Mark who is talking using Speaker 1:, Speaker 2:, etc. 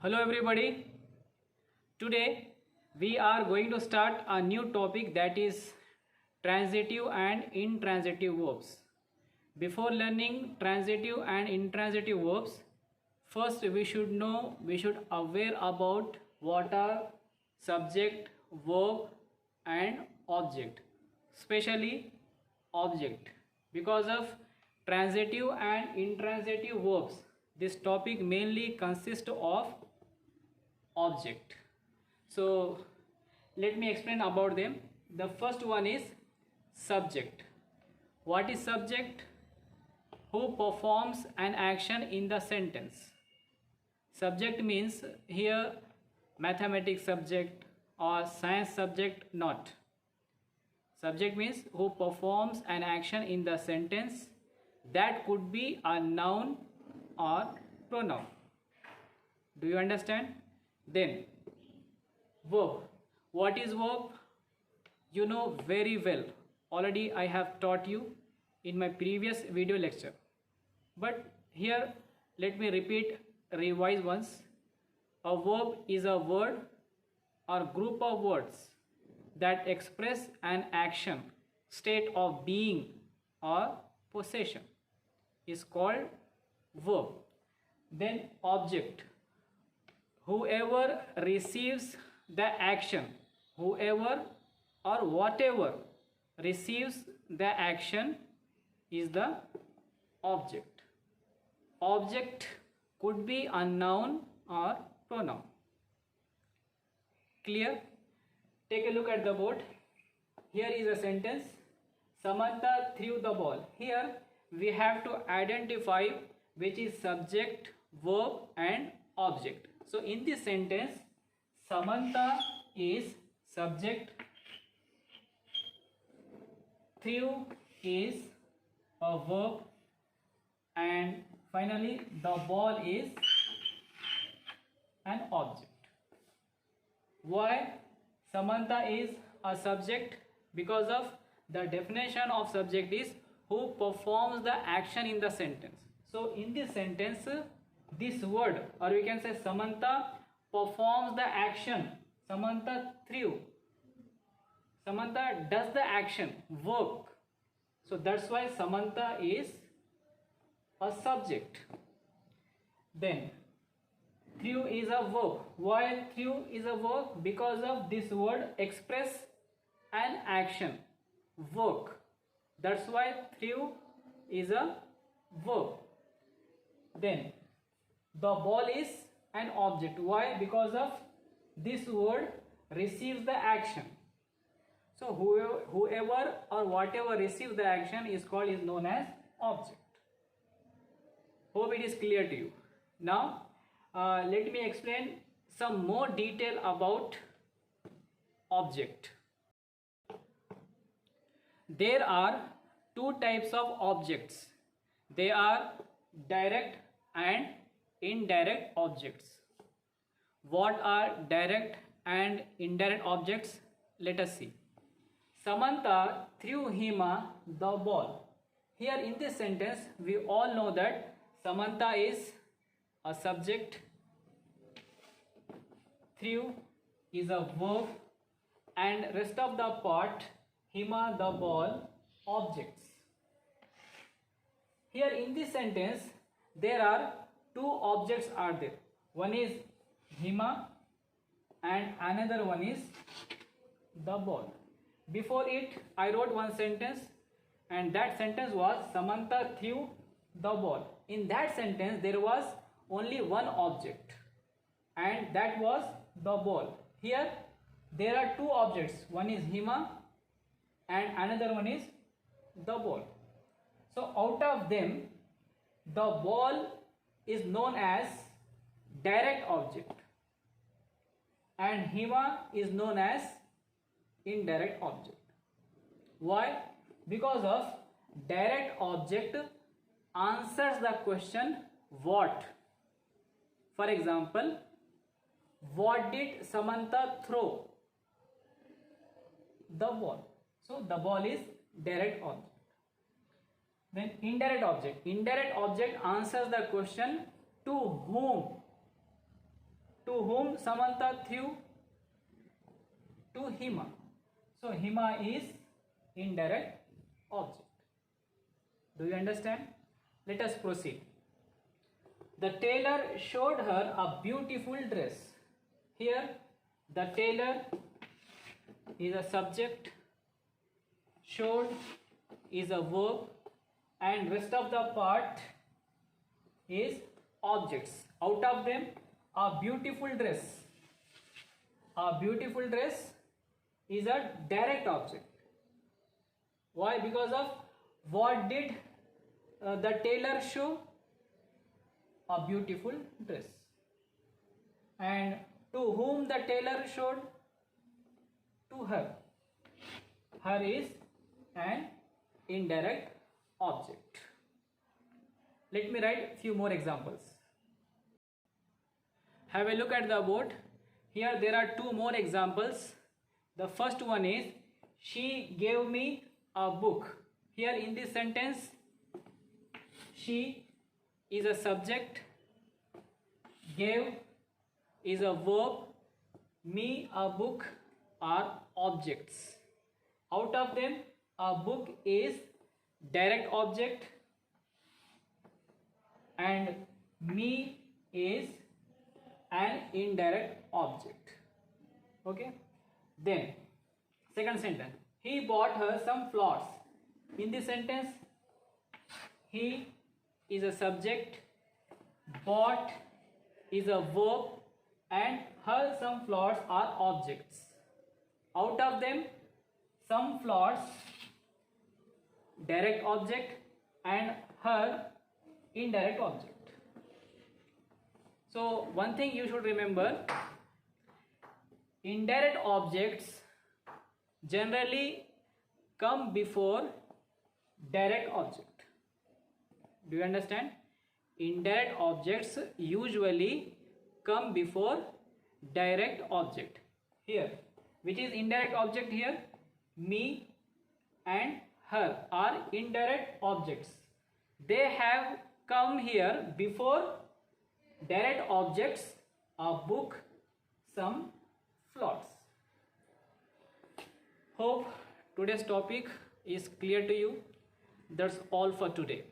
Speaker 1: Hello everybody. Today we are going to start a new topic, that is transitive and intransitive verbs. Before learning transitive and intransitive verbs, first we should aware about what are subject, verb and object, especially object. Because of transitive and intransitive verbs, this topic mainly consists of object. So let me explain about them. The first one is subject. What is subject? Who performs an action in the sentence. Subject means here mathematics subject or science subject, not. Subject means who performs an action in the sentence. That could be a noun or pronoun. Do you understand? Then verb. What is verb? You know very well. Already I have taught you in my previous video lecture. But here let me revise once. A verb is a word or group of words that express an action, state of being or possession is called verb. Then object. Whoever receives the action, whoever or whatever receives the action is the object. Object could be a noun or pronoun. Clear? Take a look at the board. Here is a sentence. Samantha threw the ball. Here we have to identify which is subject, verb and object. So in this sentence, Samantha is subject, threw is a verb, and finally the ball is an object. Why Samantha is a subject? Because of the definition of subject is who performs the action in the sentence. So in this sentence, this word, or we can say Samantha performs the action. Samantha threw. Samantha does the action, work. So that's why Samantha is a subject. Then threw is a verb. Why threw is a verb? Because of this word express an action, work. That's why threw is a verb. Then the ball is an object. Why? Because of this word receives the action. So whoever or whatever receives the action is known as object. Hope it is clear to you. Now let me explain some more detail about object. There are two types of objects. They are direct and indirect objects. What are direct and indirect objects? Let us see. Samantha threw Hima the ball. Here in this sentence, we all know that Samantha is a subject, threw is a verb, and rest of the part, Hima the ball, objects. Here in this sentence, there are two objects are there. One is Hima and another one is the ball. Before it, I wrote one sentence, and that sentence was Samantha threw the ball. In that sentence, there was only one object, and that was the ball. Here, there are two objects. One is Hima and another one is the ball. So out of them, the ball is known as direct object and Hima is known as indirect object. Why? Because of direct object answers the question what. For example, what did Samantha throw? The ball. So the ball is direct object. Then indirect object. Indirect object answers the question to whom. whom Samantha threw? To Hima. So Hima is indirect object. Do you understand? Let us proceed. The tailor showed her a beautiful dress. Here the tailor is a subject, showed is a verb, and rest of the part is objects. Out of them, a beautiful dress. A beautiful dress is a direct object. Why? Because of what did the tailor show? A beautiful dress. And to whom the tailor showed? To her. Her is an indirect object. Let me write few more examples. Have a look at the board. Here there are two more examples. The first one is, she gave me a book. Here in this sentence, she is a subject, gave is a verb, me a book are objects. Out of them, a book is direct object and me is an indirect object. Okay. Then second sentence, he bought her some flowers. In this sentence, he is a subject, bought is a verb, and her some flowers are objects. Out of them, some flowers direct object and her indirect object. So one thing you should remember, indirect objects generally come before direct object. Do you understand? Indirect objects usually come before direct object. Here, which is indirect object here? Me and her are indirect objects. They have come here before direct objects, a book, some flowers. Hope today's topic is clear to you. That's all for today.